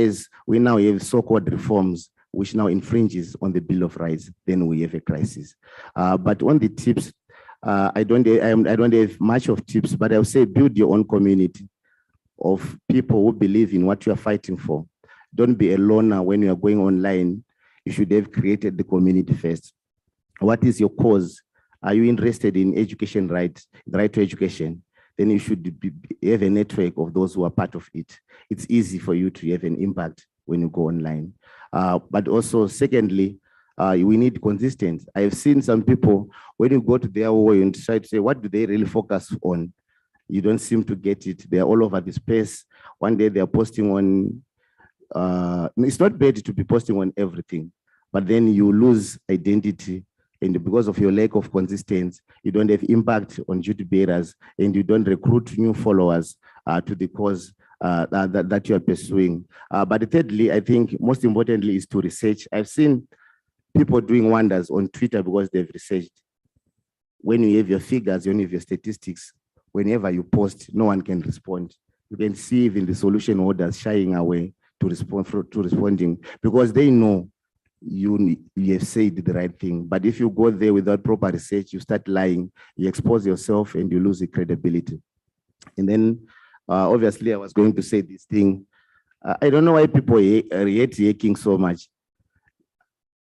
otherwise, we now have so-called reforms which now infringes on the Bill of Rights, then we have a crisis. But on the tips, I don't have much of tips, but I will say build your own community of people who believe in what you are fighting for. Don't be a loner when you are going online. You should have created the community first. What is your cause? Are you interested in education rights, the right to education? Then you should have a network of those who are part of it. It's easy for you to have an impact when you go online. But also, secondly, we need consistency. I have seen some people, when you go to their way and try to say, what do they really focus on? You don't seem to get it. They're all over the space. One day they're posting on, it's not bad to be posting on everything, but then you lose identity. And because of your lack of consistency, you don't have impact on duty bearers, and you don't recruit new followers to the cause that you are pursuing. But thirdly, I think most importantly is to research. I've seen people doing wonders on Twitter because they've researched. When you have your figures, when you have your statistics, whenever you post, no one can respond. You can see even the solution orders shying away to responding because they know you have said the right thing. But if you go there without proper research, you start lying, you expose yourself, and you lose the credibility. And then, obviously, I was going to say this thing. I don't know why people hate hacking so much.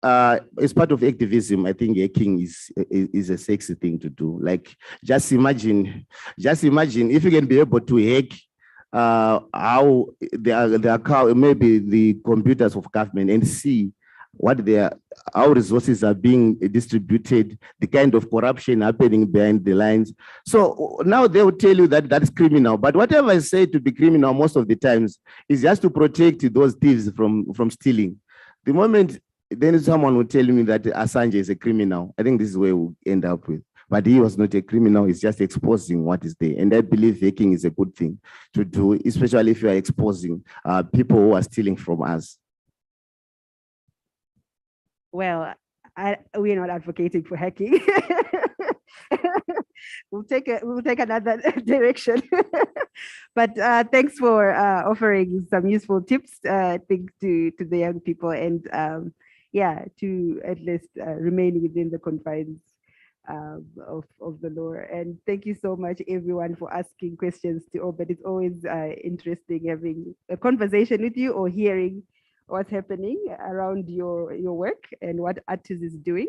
As part of activism, I think hacking is a sexy thing to do. Like, just imagine if you can be able to hack how maybe the computers of government and see how resources are being distributed, the kind of corruption happening behind the lines. So now they will tell you that that's criminal. But whatever I say to be criminal most of the times is just to protect those thieves from stealing. The moment then someone will tell me that Assange is a criminal, I think this is where we'll end up with. But he was not a criminal, he's just exposing what is there. And I believe hacking is a good thing to do, especially if you are exposing people who are stealing from us. Well, we're not advocating for hacking. We'll take another direction. But thanks for offering some useful tips, I think, to the young people, and yeah, to at least remain within the confines of the law. And thank you so much, everyone, for asking questions to Obed. It's always interesting having a conversation with you or hearing what's happening around your work and what Artis is doing.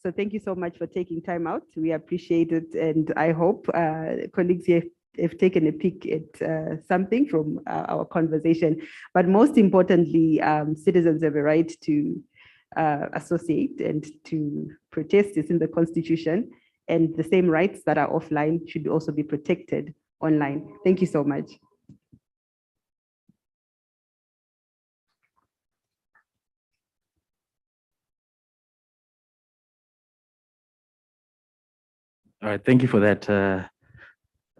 So thank you so much for taking time out. We appreciate it. And I hope colleagues here have taken a peek at something from our conversation. But most importantly, citizens have a right to associate and to protest. It's in the Constitution. And the same rights that are offline should also be protected online. Thank you so much. All right, thank you for that a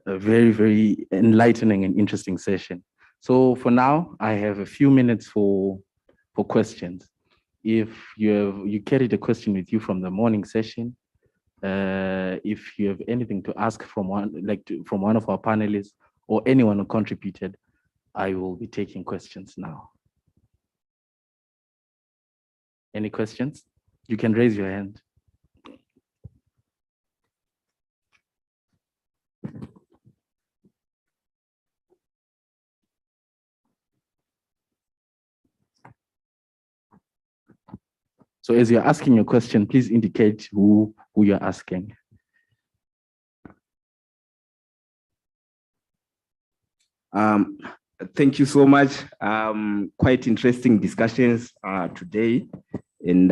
very, very enlightening and interesting session. So for now, I have a few minutes for questions. If you carried a question with you from the morning session, if you have anything to ask from one of our panelists or anyone who contributed, I will be taking questions now. Any questions? You can raise your hand. So as you're asking your question, please indicate who you're asking. Thank you so much. Quite interesting discussions today. And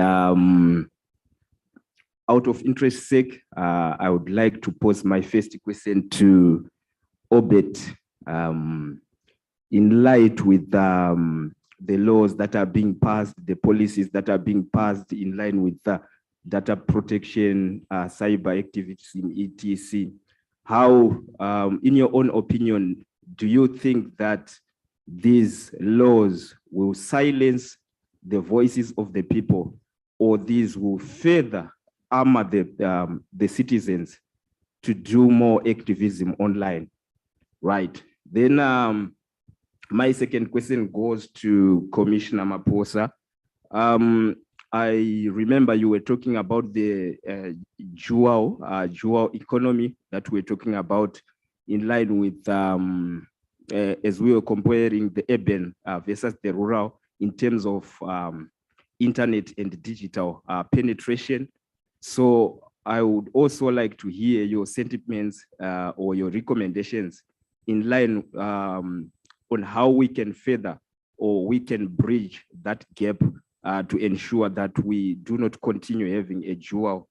out of interest sake, I would like to pose my first question to Obed. In light with the laws that are being passed, the policies that are being passed in line with data protection, cyber activities in ETC, how, in your own opinion, do you think that these laws will silence the voices of the people, or these will further armor the citizens to do more activism online? Right. Then My second question goes to Commissioner Maposa. I remember you were talking about the dual economy that we're talking about in line with, as we were comparing the urban versus the rural in terms of internet and digital penetration. So I would also like to hear your sentiments or your recommendations in line on how we can further or we can bridge that gap to ensure that we do not continue having a dual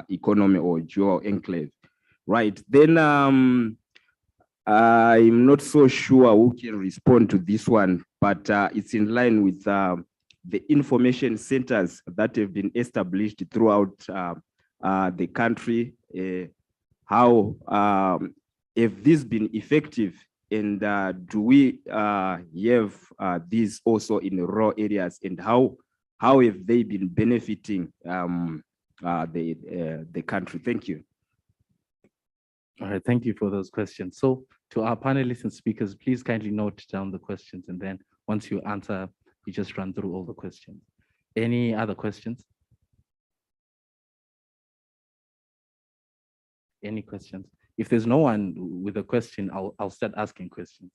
economy or dual enclave. Right, then I'm not so sure who can respond to this one, but it's in line with the information centers that have been established throughout the country. How have these been effective? And do we have these also in rural areas? And how have they been benefiting the country? Thank you. All right, thank you for those questions. So to our panelists and speakers, please kindly note down the questions, and then once you answer, you just run through all the questions. Any other questions? Any questions? If there's no one with a question, I'll start asking questions.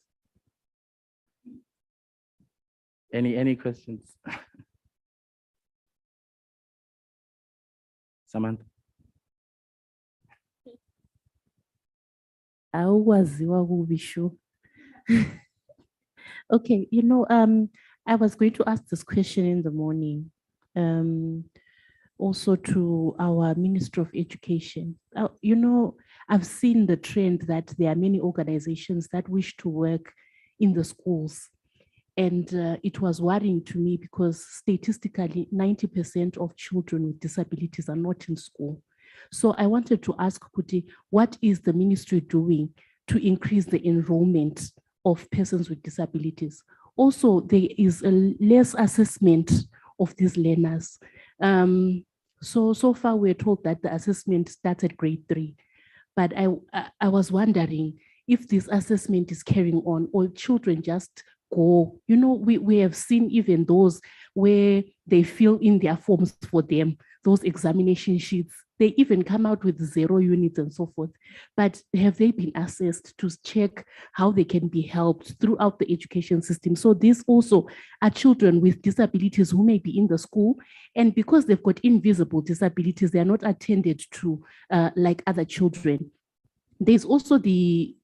Any questions? Samantha? Okay, I was going to ask this question in the morning, also to our Minister of Education. I've seen the trend that there are many organizations that wish to work in the schools. And it was worrying to me because statistically, 90% of children with disabilities are not in school. So I wanted to ask Kuti, what is the ministry doing to increase the enrollment of persons with disabilities? Also, there is a less assessment of these learners. So far, we're told that the assessment starts at grade 3. But I was wondering if this assessment is carrying on or children just go. We have seen even those where they fill in their forms for them, those examination sheets. They even come out with 0 units and so forth. But have they been assessed to check how they can be helped throughout the education system? So these also are children with disabilities who may be in the school, and because they've got invisible disabilities, they are not attended to like other children. There's also the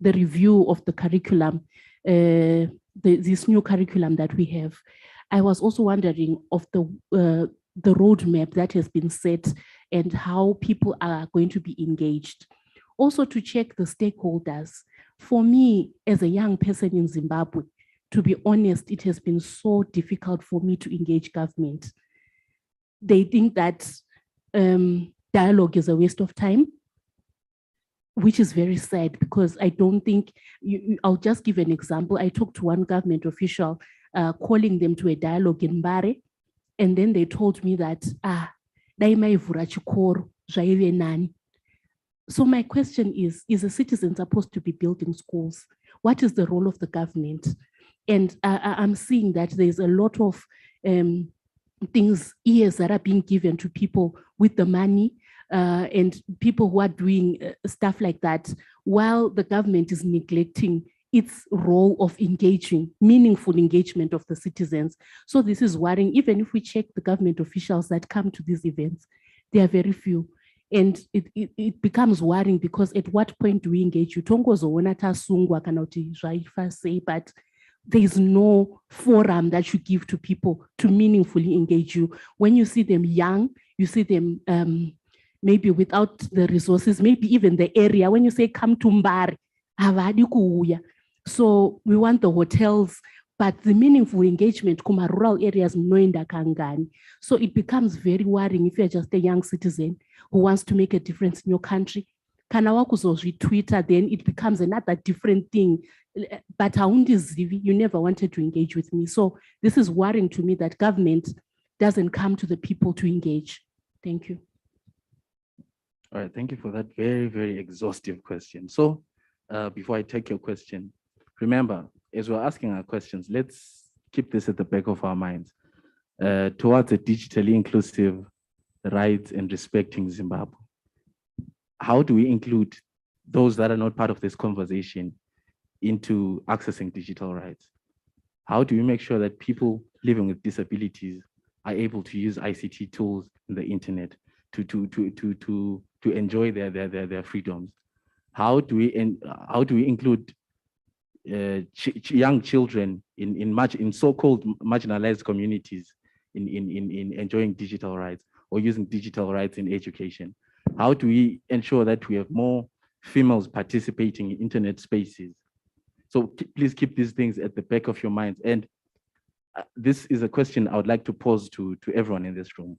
review of the curriculum, this new curriculum that we have. I was also wondering of the roadmap that has been set and how people are going to be engaged. Also to check the stakeholders. For me, as a young person in Zimbabwe, to be honest, it has been so difficult for me to engage government. They think that dialogue is a waste of time, which is very sad because I don't think, I'll just give an example. I talked to one government official calling them to a dialogue in Mbare, and then they told me that, so my question is a citizen supposed to be building schools? What is the role of the government? And I'm seeing that there's a lot of things, ears that are being given to people with the money and people who are doing stuff like that, while the government is neglecting its role of engaging, meaningful engagement of the citizens. So this is worrying. Even if we check the government officials that come to these events, there are very few. And it becomes worrying because at what point do we engage you? But there is no forum that you give to people to meaningfully engage you. When you see them young, you see them maybe without the resources, maybe even the area. When you say come to Mbari, so we want the hotels, but the meaningful engagement kuma rural areas mnoenda kangani. So it becomes very worrying if you're just a young citizen who wants to make a difference in your country. Kana wakuzozvi Twitter, then it becomes another different thing. But you never wanted to engage with me. So this is worrying to me that government doesn't come to the people to engage. Thank you. All right, thank you for that very, very exhaustive question. So before I take your question, remember, as we're asking our questions, let's keep this at the back of our minds towards a digitally inclusive rights and respecting Zimbabwe. How do we include those that are not part of this conversation into accessing digital rights? How do we make sure that people living with disabilities are able to use ICT tools in the internet to enjoy their freedoms? How do we include young children in so-called marginalized communities in enjoying digital rights or using digital rights in education? How do we ensure that we have more females participating in internet spaces? So please keep these things at the back of your minds. And this is a question I would like to pose to everyone in this room.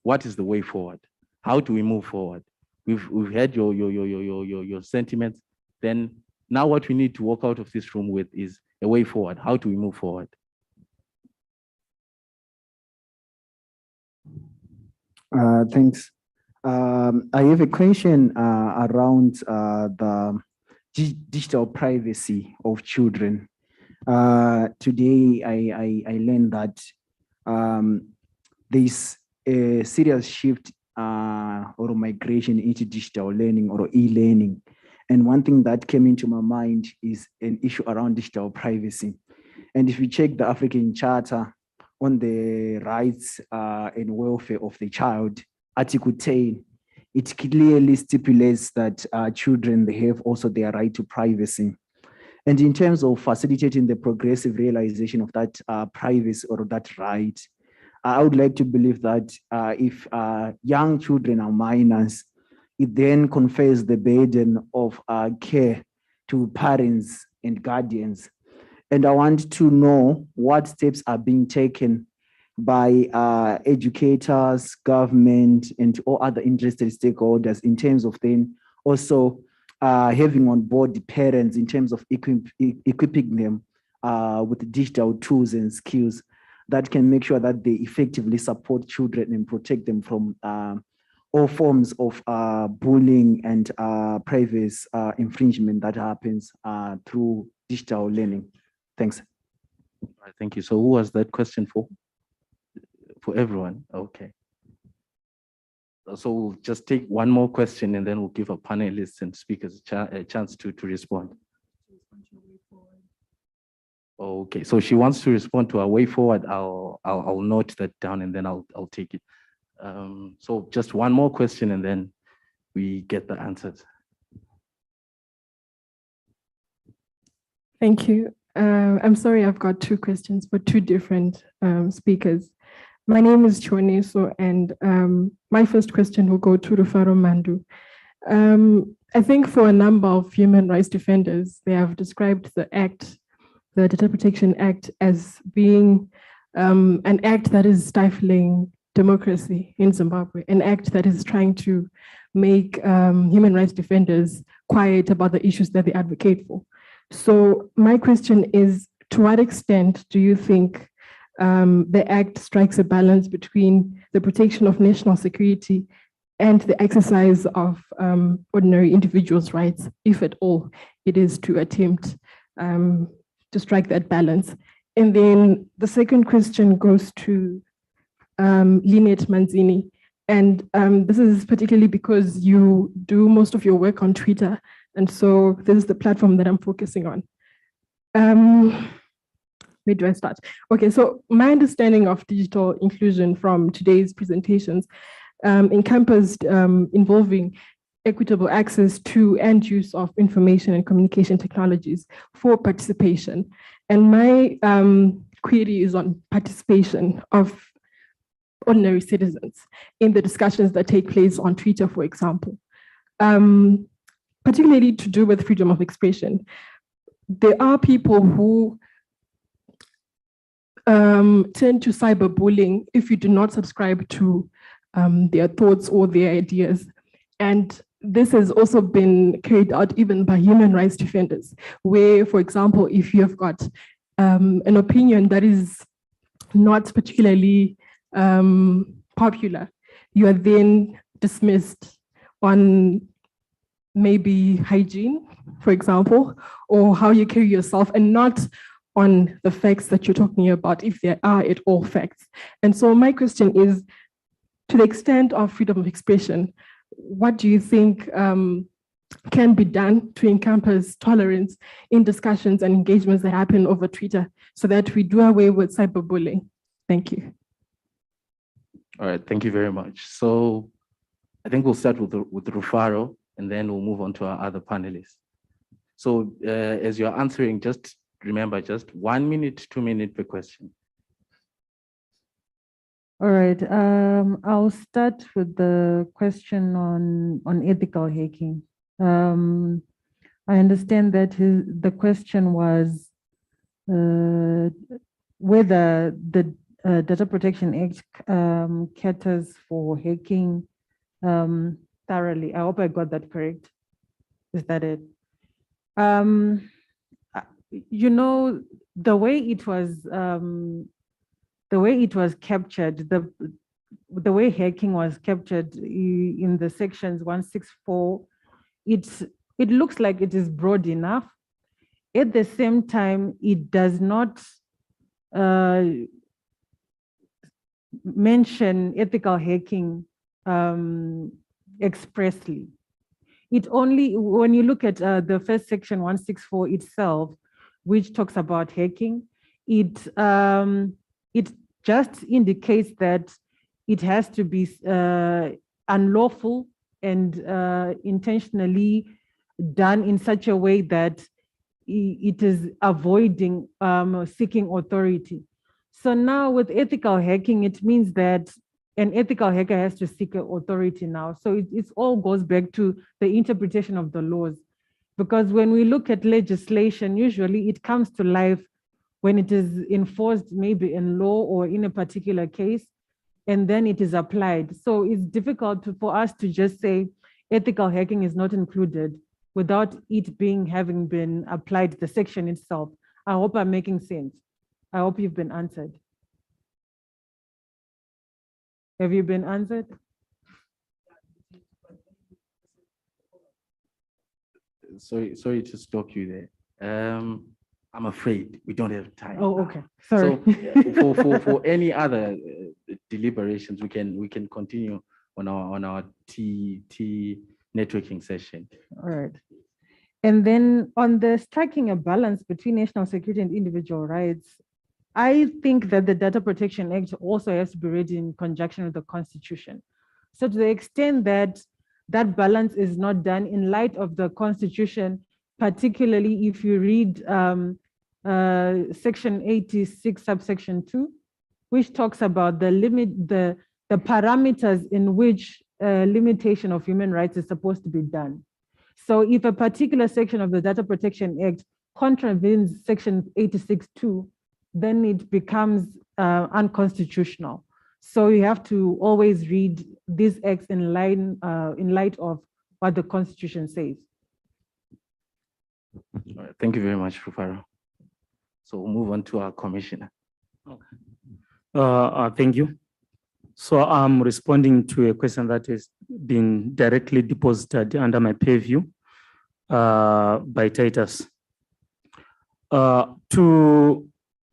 What is the way forward? How do we move forward? We've had your sentiments. Then now what we need to walk out of this room with is a way forward. How do we move forward? Thanks. I have a question around the digital privacy of children. Today, I learned that there's a serious shift or migration into digital learning or e-learning. And one thing that came into my mind is an issue around digital privacy. And if you check the African Charter on the rights and welfare of the child, Article 10, it clearly stipulates that children, they have also their right to privacy. And in terms of facilitating the progressive realization of that privacy or that right, I would like to believe that if young children are minors, it then confers the burden of care to parents and guardians. And I want to know what steps are being taken by educators, government, and all other interested stakeholders in terms of then also having on board the parents in terms of equipping them with digital tools and skills that can make sure that they effectively support children and protect them from all forms of bullying and privacy infringement that happens through digital learning. Thanks. All right, thank you. So who was that question for? For everyone, okay. So we'll just take one more question and then we'll give our panelists and speakers a chance to respond. Okay, so she wants to respond to our way forward. I'll note that down and then I'll take it. So just one more question and then we get the answers. Thank you. I'm sorry, I've got two questions for two different speakers. My name is Choniso, and my first question will go to Rufaro Mandu. I think for a number of human rights defenders, they have described the act, the Data Protection Act, as being an act that is stifling democracy in Zimbabwe, an act that is trying to make human rights defenders quiet about the issues that they advocate for. So my question is, to what extent do you think the Act strikes a balance between the protection of national security and the exercise of ordinary individuals' rights, if at all it is to attempt to strike that balance? And then the second question goes to Lynette Manzini. And this is particularly because you do most of your work on Twitter. And so this is the platform that I'm focusing on. Where do I start? Okay, so my understanding of digital inclusion from today's presentations encompassed involving equitable access to and use of information and communication technologies for participation. And my query is on participation of ordinary citizens in the discussions that take place on Twitter, for example, particularly to do with freedom of expression. There are people who tend to cyberbullying if you do not subscribe to their thoughts or their ideas. And this has also been carried out even by human rights defenders, where, for example, if you have got an opinion that is not particularly popular, you are then dismissed on maybe hygiene, for example, or how you carry yourself, and not on the facts that you're talking about, if there are at all facts. And so my question is, to the extent of freedom of expression, what do you think can be done to encompass tolerance in discussions and engagements that happen over Twitter so that we do away with cyberbullying? Thank you. All right, thank you very much. So I think we'll start with Rufaro, and then we'll move on to our other panelists. So as you're answering, just remember, just 1 minute, 2 minutes per question. All right, I'll start with the question on ethical hacking. I understand that the question was whether the Data Protection Act caters for hacking thoroughly. I hope I got that correct. Is that it? You know, the way it was captured, the way hacking was captured in the sections 164, it looks like it is broad enough. At the same time, it does not mention ethical hacking expressly. It only, when you look at the first section 164 itself, which talks about hacking, it just indicates that it has to be unlawful and intentionally done in such a way that it is avoiding seeking authority. So now with ethical hacking, it means that an ethical hacker has to seek authority now. So it all goes back to the interpretation of the laws. Because when we look at legislation, usually it comes to life when it is enforced maybe in law or in a particular case, and then it is applied. So it's difficult for us to just say ethical hacking is not included without it having been applied, the section itself. I hope I'm making sense. I hope you've been answered. Have you been answered? Sorry to stop you there. I'm afraid we don't have time. Oh, okay. Sorry. So for any other deliberations, we can continue on our T networking session. All right. And then on the striking a balance between national security and individual rights, I think that the Data Protection Act also has to be read in conjunction with the Constitution. So to the extent that that balance is not done in light of the Constitution, particularly if you read section 86, subsection 2, which talks about the parameters in which limitation of human rights is supposed to be done. So if a particular section of the Data Protection Act contravenes section 86.2, then it becomes unconstitutional. So you have to always read these acts in light of what the Constitution says. All right, thank you very much, Rufaro. So we'll move on to our commissioner. Thank you. So I'm responding to a question that has been directly deposited under my purview by Titus.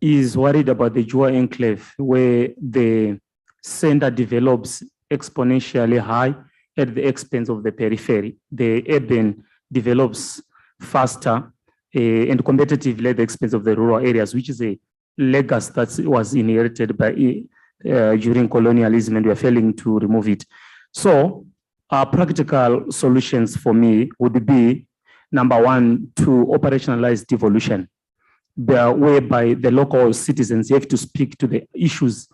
Is worried about the Jua enclave, where the center develops exponentially high at the expense of the periphery. The urban develops faster and competitively at the expense of the rural areas, which is a legacy that was inherited by during colonialism, and we are failing to remove it. So practical solutions for me would be, number one, to operationalize devolution, whereby the local citizens have to speak to the issues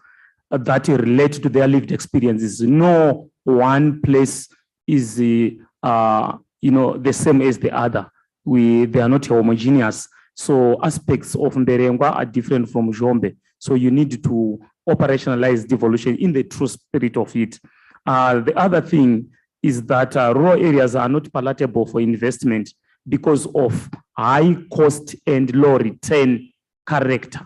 that relate to their lived experiences. No one place is the same as the other. They are not homogeneous. So aspects of Mberengwa are different from Jombe. So you need to operationalize devolution in the true spirit of it. The other thing is that rural areas are not palatable for investment because of high cost and low return character.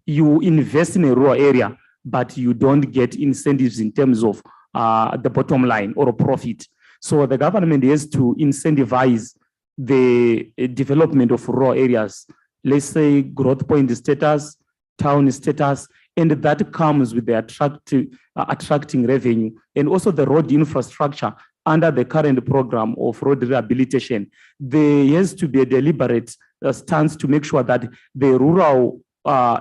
You invest in a rural area, but you don't get incentives in terms of the bottom line or a profit. So the government has to incentivize the development of rural areas, let's say growth point status, town status, and that comes with the attracting revenue, and also the road infrastructure under the current program of road rehabilitation. There has to be a deliberate stance to make sure that the rural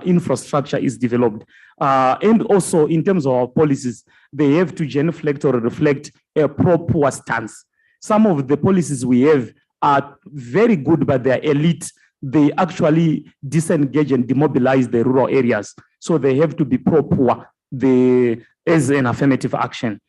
infrastructure is developed. And also in terms of our policies, they have to genuflect or reflect a proper stance. Some of the policies we have are very good, but they are elite. They actually disengage and demobilize the rural areas. So they have to be proper as an affirmative action.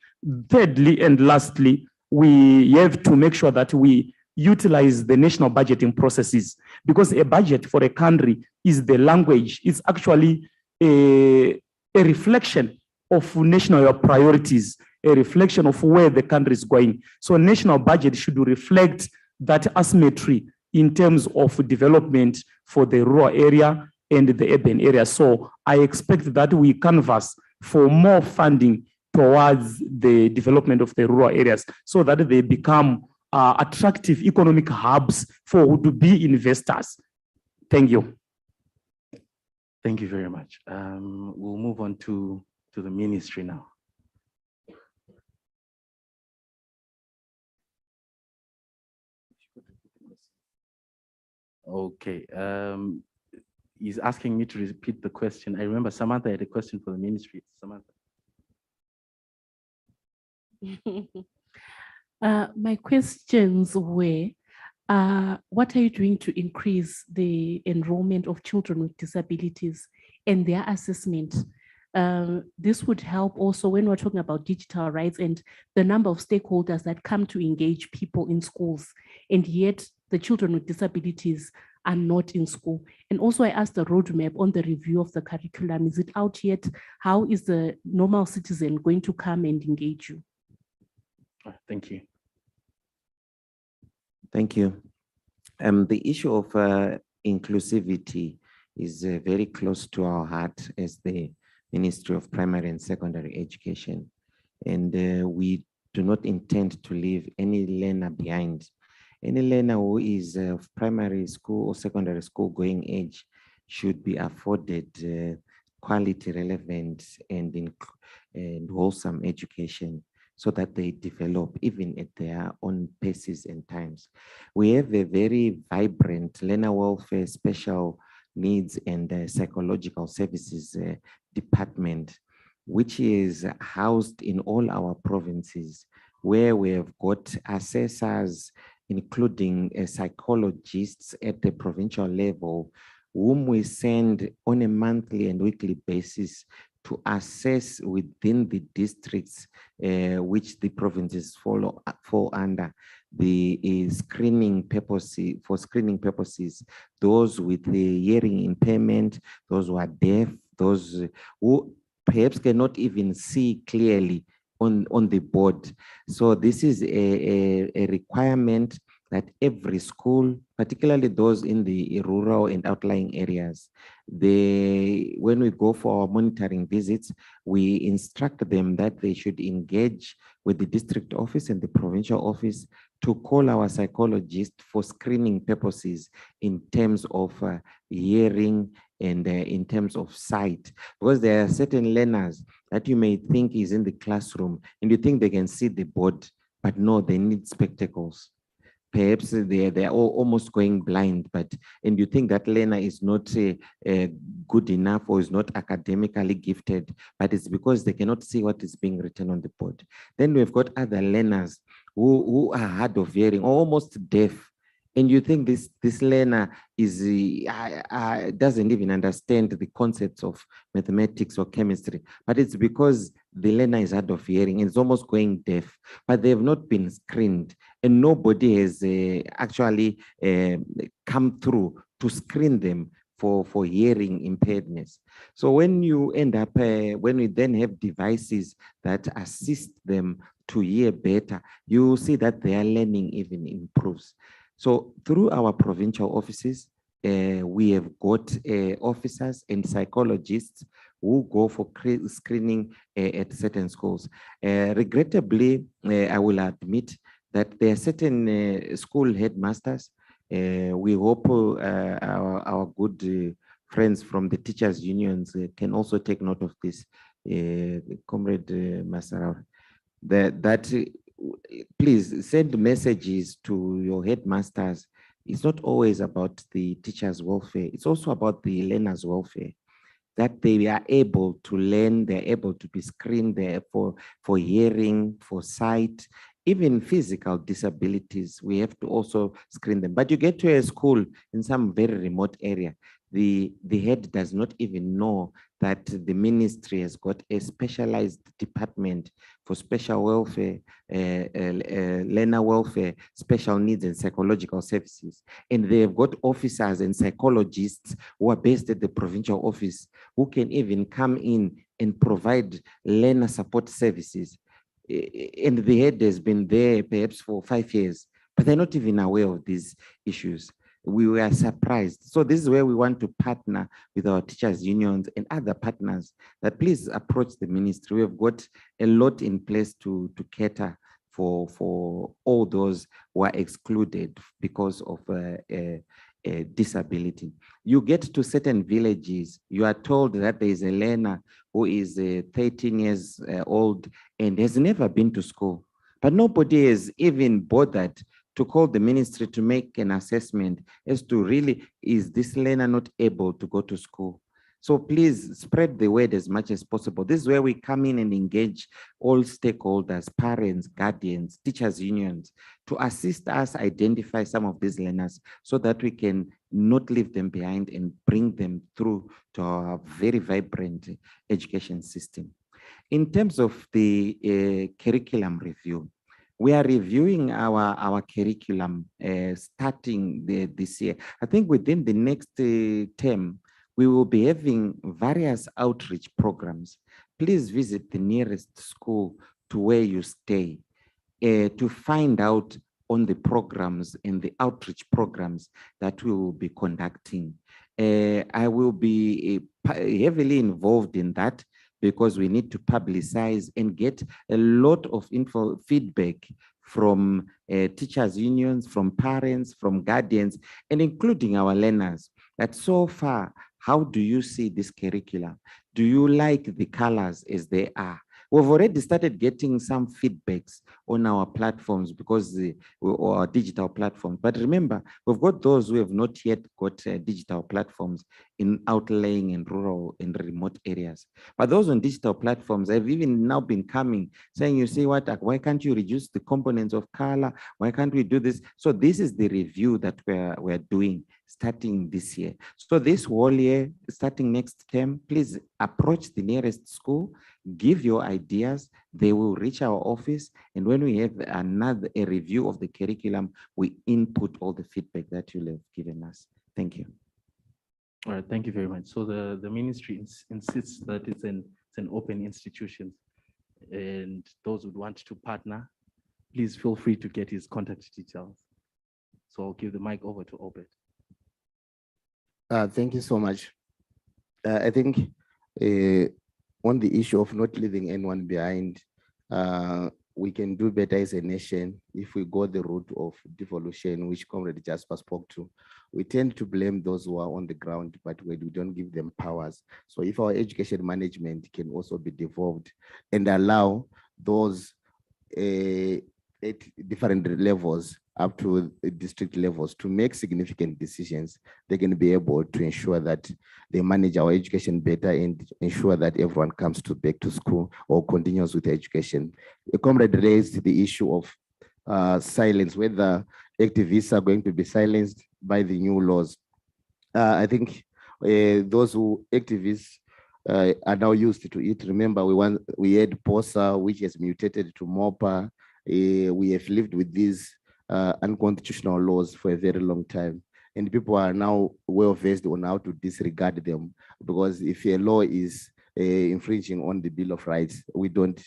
Thirdly and lastly, we have to make sure that we utilize the national budgeting processes, because a budget for a country is the language. It's actually a reflection of national priorities, a reflection of where the country is going. So national budget should reflect that asymmetry in terms of development for the rural area and the urban area. So I expect that we canvass for more funding towards the development of the rural areas so that they become attractive economic hubs for would-be investors. Thank you. Thank you very much. We'll move on to the ministry now. Okay. He's asking me to repeat the question. I remember Samantha had a question for the ministry. Samantha. My questions were, what are you doing to increase the enrollment of children with disabilities and their assessment? This would help also when we're talking about digital rights and the number of stakeholders that come to engage people in schools, and yet the children with disabilities are not in school. And also I asked the roadmap on the review of the curriculum. Is it out yet? How is the normal citizen going to come and engage you? Thank you. Thank you. The issue of inclusivity is very close to our heart as the Ministry of Primary and Secondary Education. And we do not intend to leave any learner behind. Any learner who is of primary school or secondary school going age should be afforded quality, relevant, and wholesome education, so that they develop even at their own paces and times. We have a very vibrant learner welfare, special needs and psychological services department, which is housed in all our provinces, where we have got assessors, including psychologists at the provincial level, whom we send on a monthly and weekly basis to assess within the districts which the provinces fall under the screening purposes, for screening purposes, those with the hearing impairment, those who are deaf, those who perhaps cannot even see clearly on the board. So this is a requirement that every school, particularly those in the rural and outlying areas, when we go for our monitoring visits, we instruct them that they should engage with the district office and the provincial office to call our psychologists for screening purposes in terms of hearing and in terms of sight, because there are certain learners that you may think is in the classroom and you think they can see the board, but no, they need spectacles. Perhaps they are almost going blind, and you think that learner is not good enough or is not academically gifted, but it's because they cannot see what is being written on the board. Then we've got other learners who are hard of hearing, almost deaf, and you think this learner is doesn't even understand the concepts of mathematics or chemistry, but it's because the learner is hard of hearing and is almost going deaf, but they have not been screened, and nobody has actually come through to screen them for hearing impairedness. So when you end up, when we then have devices that assist them to hear better, you see that their learning even improves. So through our provincial offices, we have got officers and psychologists who go for screening at certain schools. Regrettably, I will admit that there are certain school headmasters. We hope our good friends from the teachers' unions can also take note of this, Comrade Masarau, that please send messages to your headmasters. It's not always about the teachers' welfare. It's also about the learners' welfare, that they are able to learn, they're able to be screened there for hearing, for sight, even physical disabilities. We have to also screen them. But you get to a school in some very remote area, the head does not even know that the ministry has got a specialized department for special welfare, learner welfare, special needs and psychological services. And they've got officers and psychologists who are based at the provincial office who can even come in and provide learner support services. And the head has been there perhaps for 5 years, but they're not even aware of these issues. We were surprised. So this is where we want to partner with our teachers' unions and other partners, that please approach the ministry. We have got a lot in place to cater for all those who are excluded because of a disability. You get to certain villages, you are told that there is a learner who is 13 years old and has never been to school, but nobody has even bothered to call the ministry to make an assessment as to really, is this learner not able to go to school? So please spread the word as much as possible. This is where we come in and engage all stakeholders, parents, guardians, teachers' unions, to assist us identify some of these learners so that we can not leave them behind and bring them through to our very vibrant education system. In terms of the curriculum review, we are reviewing our curriculum starting this year. I think within the next term, we will be having various outreach programs. Please visit the nearest school to where you stay to find out on the programs and the outreach programs that we will be conducting. I will be heavily involved in that, because we need to publicize and get a lot of feedback from teachers' unions, from parents, from guardians, and including our learners, that so far, how do you see this curriculum? Do you like the colors as they are? We've already started getting some feedbacks on our platforms, because our digital platforms. But remember, we've got those who have not yet got digital platforms in outlying and rural and remote areas. But those on digital platforms have even now been coming, saying, you see what, why can't you reduce the components of color? Why can't we do this? So this is the review that we're doing starting this year. So this whole year, starting next term, please approach the nearest school, give your ideas, they will reach our office, and when we have a review of the curriculum, we input all the feedback that you'll have given us. Thank you. All right, thank you very much. So the ministry insists that it's an open institution, and those who want to partner, please feel free to get his contact details. So I'll give the mic over to Obed. Thank you so much. I think on the issue of not leaving anyone behind, we can do better as a nation if we go the route of devolution, which Comrade Jasper spoke to. We tend to blame those who are on the ground, but we don't give them powers. So if our education management can also be devolved and allow those at different levels up to district levels to make significant decisions, they can be able to ensure that they manage our education better and ensure that everyone comes back to school or continues with education. A comrade raised the issue of silence, whether activists are going to be silenced by the new laws. I think those who activists are now used to it. Remember, we had POSA, which has mutated to MOPA. We have lived with these unconstitutional laws for a very long time, and people are now well versed on how to disregard them, because if a law is infringing on the Bill of Rights, we don't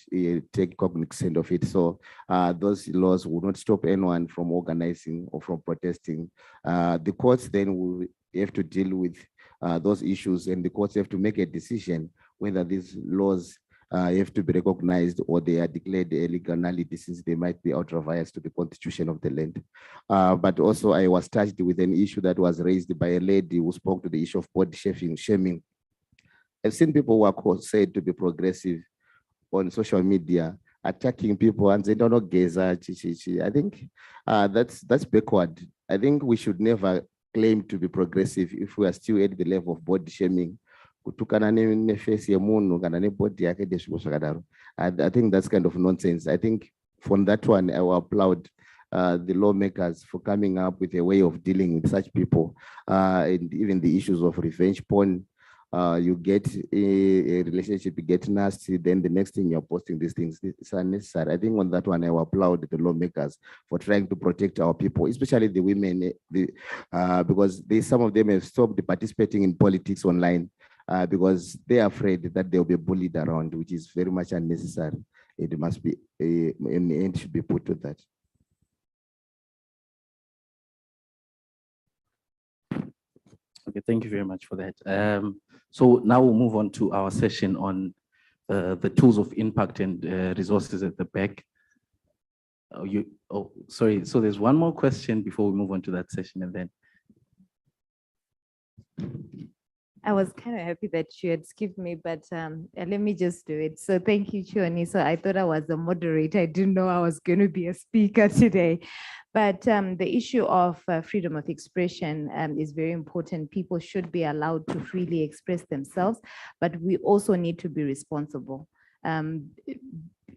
take cognizance of it. So those laws will not stop anyone from organizing or from protesting. The courts then will have to deal with those issues, and the courts have to make a decision whether these laws have to be recognized, or they are declared illegal nullity since they might be ultra-vires to the constitution of the land. But also I was touched with an issue that was raised by a lady who spoke to the issue of body shaming. I've seen people who are said to be progressive on social media attacking people and they don't know Geza, I think that's backward. I think we should never claim to be progressive if we are still at the level of body shaming. I think that's kind of nonsense. I think from that one, I will applaud the lawmakers for coming up with a way of dealing with such people, and even the issues of revenge porn. You get a relationship, you get nasty, then the next thing you're posting these things. It's unnecessary. I think on that one, I will applaud the lawmakers for trying to protect our people, especially the women, because some of them have stopped participating in politics online because they're afraid that they'll be bullied around, which is very much unnecessary. It must be, an end should be put to that. Okay, thank you very much for that. So now we'll move on to our session on the tools of impact and resources at the back. Sorry. So there's one more question before we move on to that session, and then. I was kind of happy that you had skipped me, but let me just do it. So thank you, Chioni. So I thought I was a moderator. I didn't know I was going to be a speaker today. But the issue of freedom of expression is very important. People should be allowed to freely express themselves, but we also need to be responsible.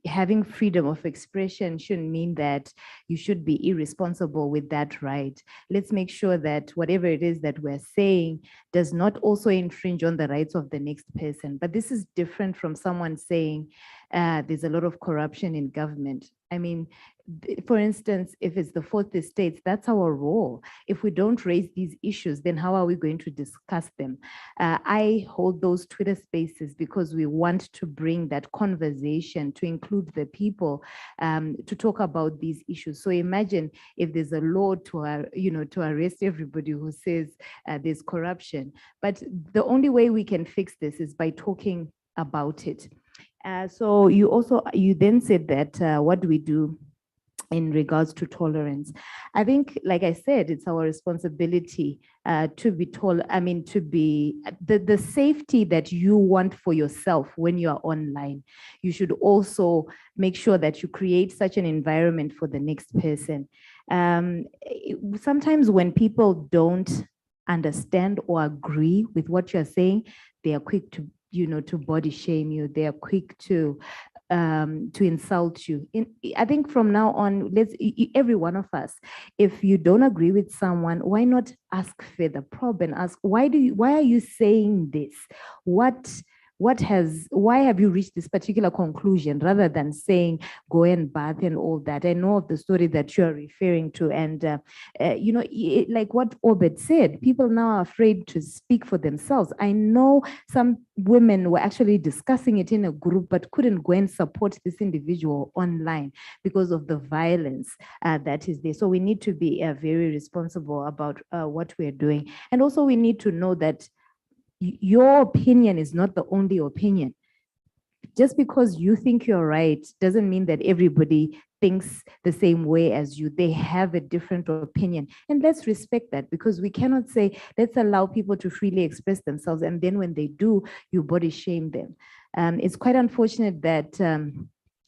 Having freedom of expression shouldn't mean that you should be irresponsible with that right. Let's make sure that whatever it is that we're saying does not also infringe on the rights of the next person. But this is different from someone saying there's a lot of corruption in government. I mean, for instance, if it's the fourth estate, that's our role. If we don't raise these issues, then how are we going to discuss them? I hold those Twitter spaces because we want to bring that conversation to include the people to talk about these issues. So imagine if there's a law to, to arrest everybody who says there's corruption. But the only way we can fix this is by talking about it. So you then said that what do we do in regards to tolerance? I think, like I said, it's our responsibility to be the safety that you want for yourself when you are online. You should also make sure that you create such an environment for the next person. Sometimes when people don't understand or agree with what you're saying, they are quick to to body shame you. They are quick to insult you. I think from now on, every one of us, if you don't agree with someone, why not ask further, probe and ask, why are you saying this? Why have you reached this particular conclusion, rather than saying go and bath and all that? I know of the story that you're referring to, and like what Obed said, people now are afraid to speak for themselves. I know some women were actually discussing it in a group but couldn't go and support this individual online because of the violence that is there. So we need to be very responsible about what we're doing, and also we need to know that your opinion is not the only opinion. Just because you think you're right doesn't mean that everybody thinks the same way as you. They have a different opinion, and let's respect that, because we cannot say let's allow people to freely express themselves and then when they do, you body shame them. It's quite unfortunate that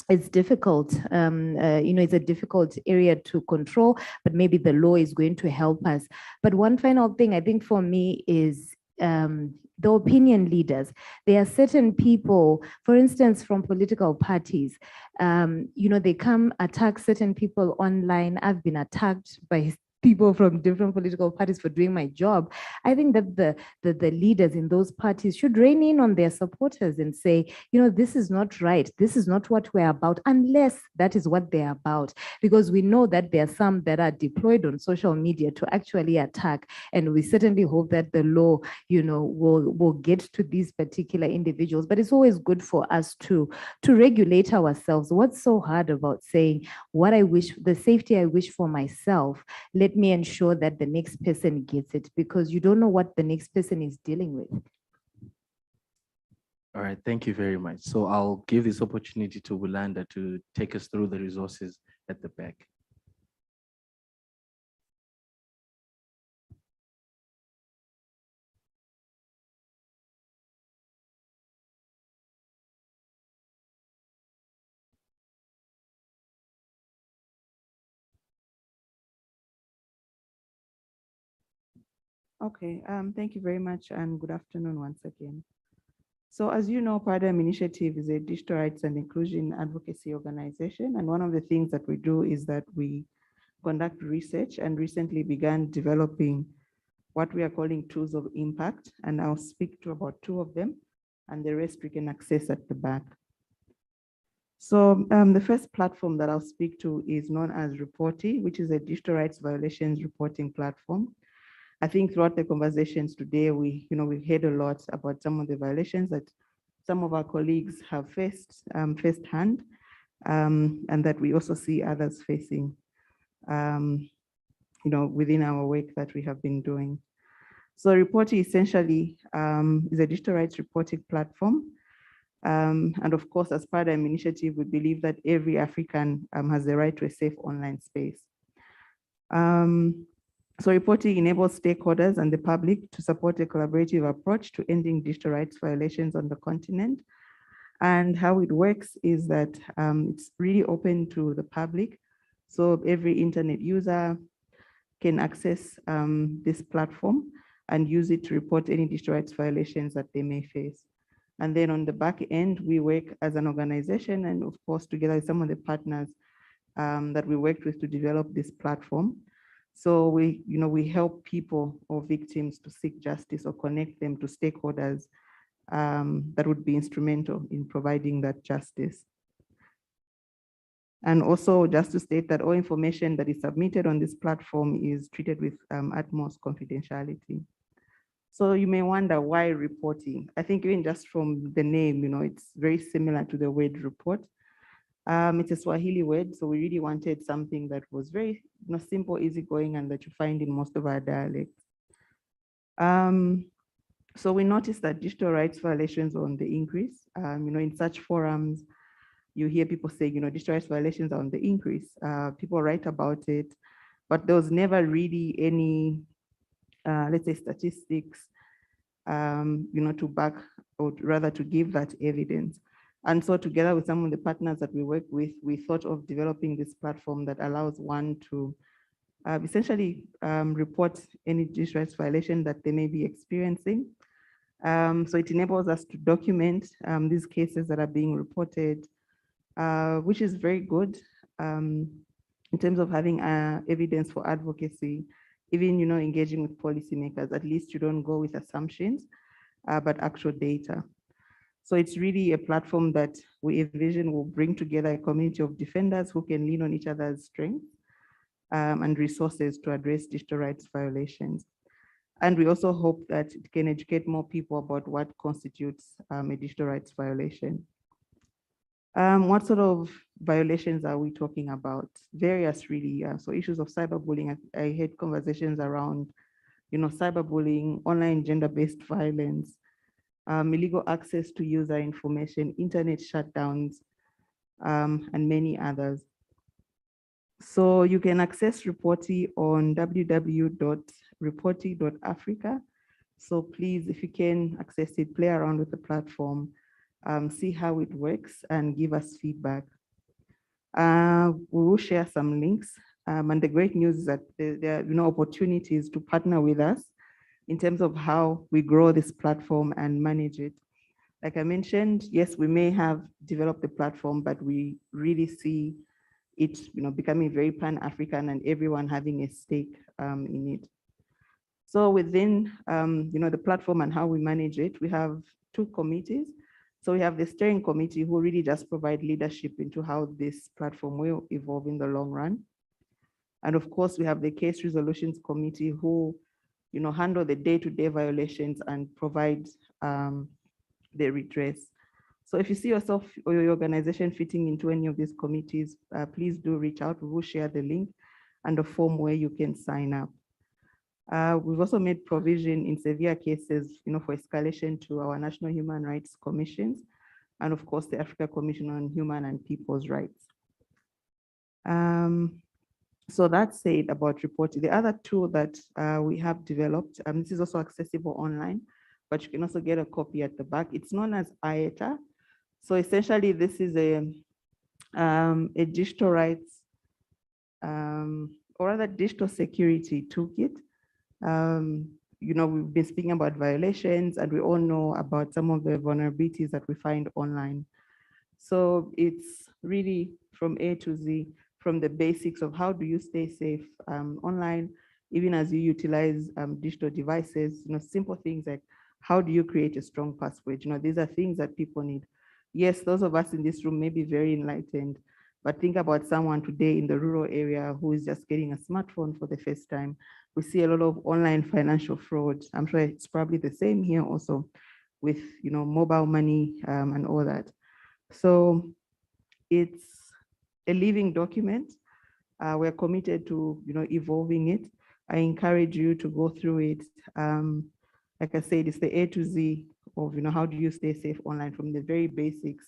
it's difficult, it's a difficult area to control, but maybe the law is going to help us. But one final thing I think for me is the opinion leaders. There are certain people, for instance, from political parties, they come attack certain people online. I've been attacked by people from different political parties for doing my job. I think that the leaders in those parties should rein in on their supporters and say, this is not right. This is not what we're about, unless that is what they're about. Because we know that there are some that are deployed on social media to actually attack. And we certainly hope that the law, will get to these particular individuals. But it's always good for us to regulate ourselves. What's so hard about saying what I wish, the safety I wish for myself, let me ensure that the next person gets it, because you don't know what the next person is dealing with. All right, thank you very much. So I'll give this opportunity to Bulanda to take us through the resources at the back. Okay, thank you very much and good afternoon once again. So as you know, Paradigm Initiative is a digital rights and inclusion advocacy organization. And one of the things that we do is that we conduct research and recently began developing what we are calling tools of impact. And I'll speak to about 2 of them and the rest we can access at the back. So the first platform that I'll speak to is known as Reporti, which is a digital rights violations reporting platform. I think throughout the conversations today, we heard a lot about some of the violations that some of our colleagues have faced firsthand, and that we also see others facing, within our work that we have been doing. So Reporti essentially is a digital rights reporting platform. And of course, as Paradigm Initiative, we believe that every African has the right to a safe online space. So Reporti enables stakeholders and the public to support a collaborative approach to ending digital rights violations on the continent. And how it works is that it's really open to the public. So every internet user can access this platform and use it to report any digital rights violations that they may face. And then on the back end, we work as an organization and of course, together with some of the partners that we worked with to develop this platform. So we help people or victims to seek justice or connect them to stakeholders that would be instrumental in providing that justice. And also just to state that all information that is submitted on this platform is treated with utmost confidentiality. So you may wonder why reporting? I think even just from the name, it's very similar to the word report. It's a Swahili word, so we really wanted something that was very simple, easygoing, and that you find in most of our dialects. So we noticed that digital rights violations are on the increase. In such forums, you hear people say, digital rights violations are on the increase. People write about it, but there was never really any, let's say, statistics, to back, or rather to give that evidence. And so together with some of the partners that we work with, we thought of developing this platform that allows one to essentially report any digital rights violation that they may be experiencing. So it enables us to document these cases that are being reported, which is very good in terms of having evidence for advocacy, even engaging with policymakers. At least you don't go with assumptions, but actual data. So it's really a platform that we envision will bring together a community of defenders who can lean on each other's strengths and resources to address digital rights violations. And we also hope that it can educate more people about what constitutes a digital rights violation. What sort of violations are we talking about? Various really, so issues of cyberbullying. I had conversations around, cyberbullying, online gender-based violence, illegal access to user information, internet shutdowns, and many others. So you can access Reporti on www.reporti.africa. So please, if you can access it, play around with the platform, see how it works and give us feedback. We will share some links. And the great news is that there are opportunities to partner with us in terms of how we grow this platform and manage it. Like I mentioned, yes, we may have developed the platform, but we really see it becoming very pan-African and everyone having a stake in it. So within the platform and how we manage it, we have 2 committees. So we have the steering committee who really just provide leadership into how this platform will evolve in the long run. And of course, we have the case resolutions committee who handle the day-to-day violations and provide the redress. So if you see yourself or your organization fitting into any of these committees, please do reach out. We will share the link and the form where you can sign up. We've also made provision in severe cases, for escalation to our national human rights commissions, and of course, the Africa Commission on Human and People's Rights. So that's said about reporting. The other tool that we have developed, this is also accessible online, but you can also get a copy at the back. It's known as IETA. So essentially, this is a digital rights, or rather digital security toolkit. We've been speaking about violations, and we all know about some of the vulnerabilities that we find online. So it's really from A to Z, from the basics of how do you stay safe online, even as you utilize digital devices, simple things like how do you create a strong password? These are things that people need. Yes, those of us in this room may be very enlightened, but think about someone today in the rural area who is just getting a smartphone for the first time. We see a lot of online financial fraud. I'm sure it's probably the same here also with mobile money and all that. So it's a living document. We're committed to evolving it. I encourage you to go through it. Like I said, it's the A to Z of how do you stay safe online, from the very basics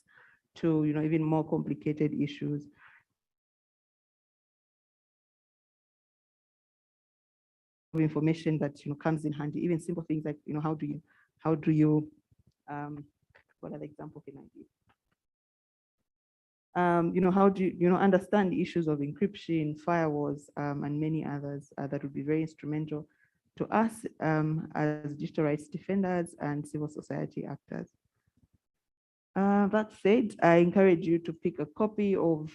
to even more complicated issues. Information that comes in handy, even simple things like how do you what other example can I give? How do you understand the issues of encryption, firewalls, and many others that would be very instrumental to us as digital rights defenders and civil society actors. That said, I encourage you to pick a copy of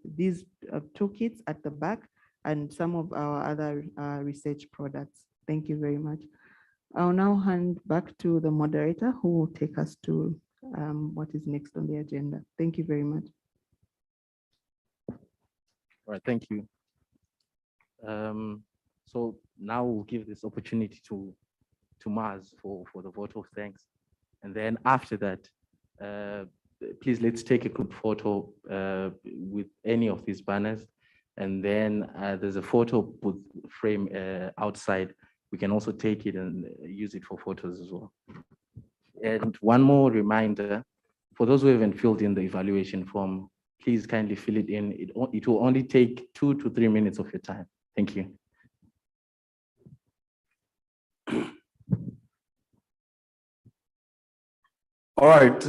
these toolkits at the back and some of our other research products. Thank you very much. I'll now hand back to the moderator who will take us to what is next on the agenda. Thank you very much. All right, thank you. So now we'll give this opportunity to Mars for the vote of thanks. And then after that, please let's take a group photo with any of these banners. And then there's a photo booth frame outside. We can also take it and use it for photos as well. And one more reminder, for those who haven't filled in the evaluation form, please kindly fill it in. It will only take 2 to 3 minutes of your time. Thank you. All right.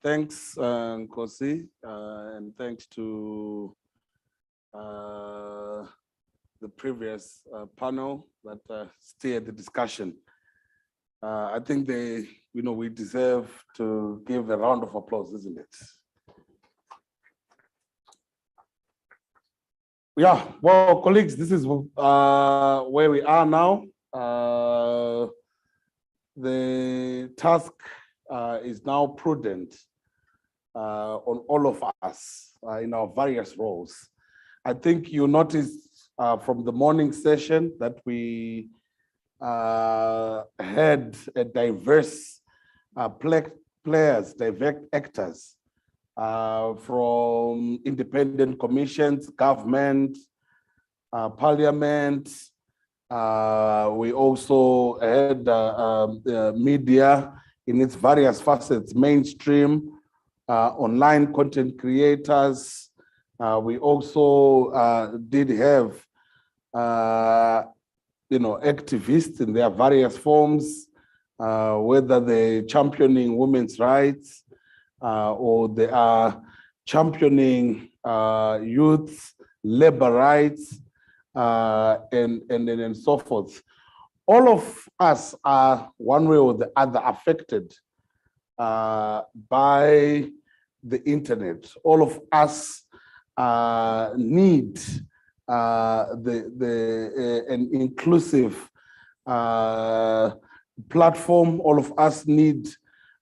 Thanks, Nkosi, and thanks to the previous panel that steered the discussion. I think we deserve to give a round of applause, isn't it? Yeah, well, colleagues, this is where we are now. The task is now prudent on all of us in our various roles. I think you noticed from the morning session that we had a diverse players, diverse actors from independent commissions, government, parliament. We also had media in its various facets, mainstream, online content creators. We also did have, activists in their various forms, whether they're championing women's rights or they are championing youth, labor rights, and so forth. All of us are one way or the other affected by the internet. All of us need an inclusive platform. All of us need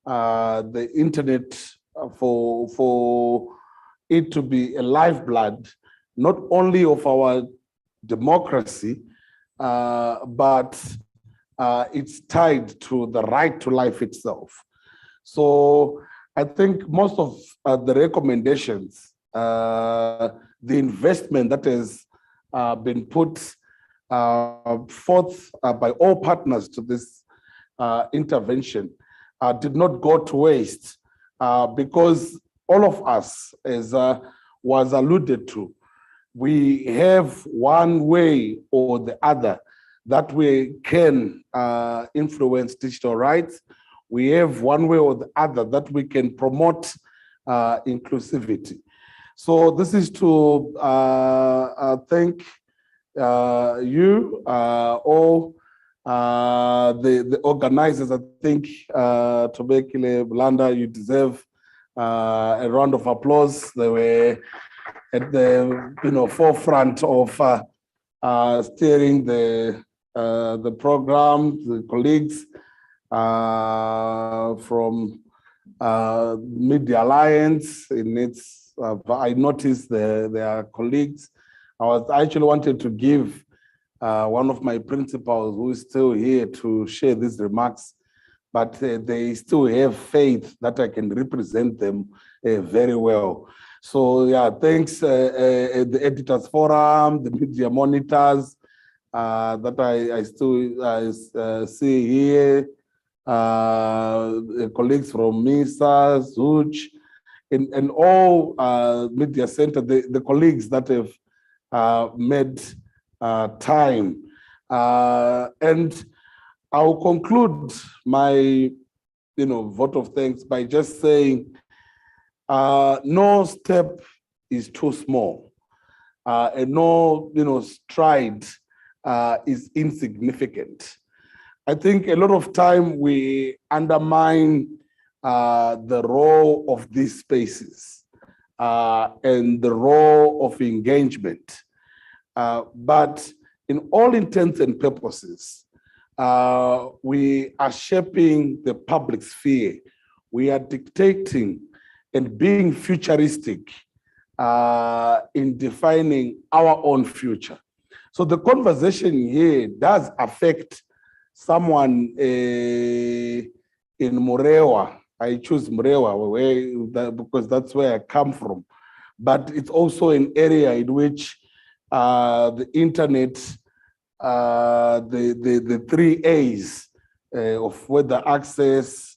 the internet for it to be a lifeblood, not only of our democracy, but it's tied to the right to life itself. So I think most of the recommendations, the investment that has been put forth by all partners to this intervention did not go to waste because all of us, as was alluded to, we have one way or the other that we can influence digital rights. We have one way or the other that we can promote inclusivity. So this is to thank you, all the organizers. I think, Tobekile, Blanda, you deserve a round of applause. They were at the forefront of steering the program. The colleagues from Media Alliance, in its, I noticed their colleagues. I actually wanted to give one of my principals who is still here to share these remarks, but they still have faith that I can represent them very well. So yeah, thanks the Editors Forum, the Media Monitors that I still see here, colleagues from MISA, ZUJ, and all Media Center, the colleagues that have made time. And I'll conclude my vote of thanks by just saying no step is too small, and no stride is insignificant. I think a lot of time we undermine the role of these spaces and the role of engagement. But in all intents and purposes, we are shaping the public sphere. We are dictating and being futuristic in defining our own future. So the conversation here does affect someone in Murewa. I choose Murewa because that's where I come from. But it's also an area in which the internet, the 3 A's of whether access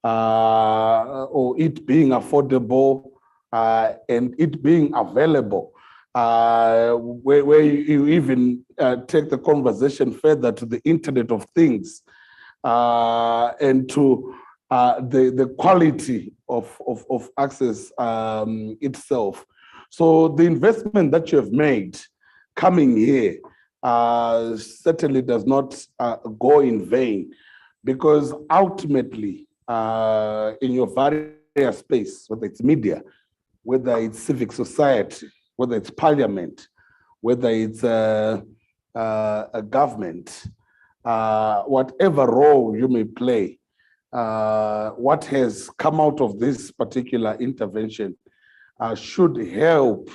or it being affordable and it being available, where you even take the conversation further to the Internet of Things and to the quality of access itself. So the investment that you have made coming here certainly does not go in vain, because ultimately in your various space, whether it's media, whether it's civic society, whether it's parliament, whether it's a government, whatever role you may play, what has come out of this particular intervention should help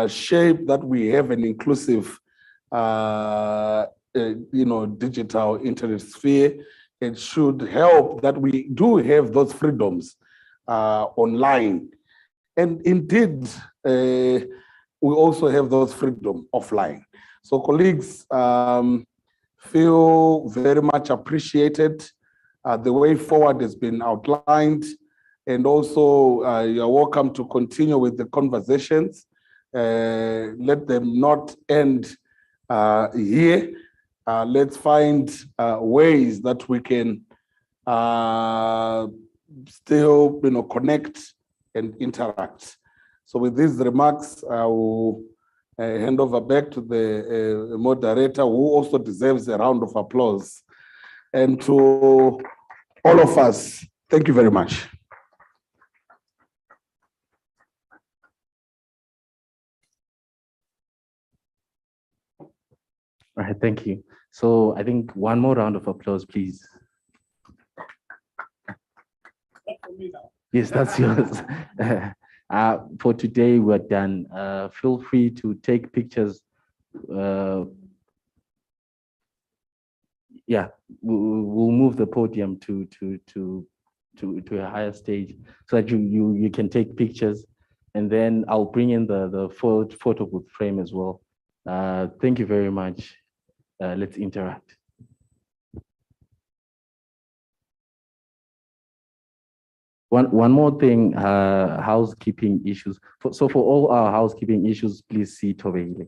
shape that we have an inclusive digital internet sphere. It should help that we do have those freedoms online. And indeed, we also have those freedom offline. So colleagues, feel very much appreciated. The way forward has been outlined. And also you're welcome to continue with the conversations. Let them not end here. Let's find ways that we can still connect and interact. So with these remarks, I will hand over back to the moderator, who also deserves a round of applause. And to all of us, thank you very much. All right, thank you. So I think one more round of applause, please. Yes, that's yours. For today, we're done. Feel free to take pictures. Yeah, we'll move the podium to a higher stage so that you can take pictures, and then I'll bring in the photo booth frame as well. Thank you very much. let's interact. One more thing, housekeeping issues. So for all our housekeeping issues, please see Tobehile.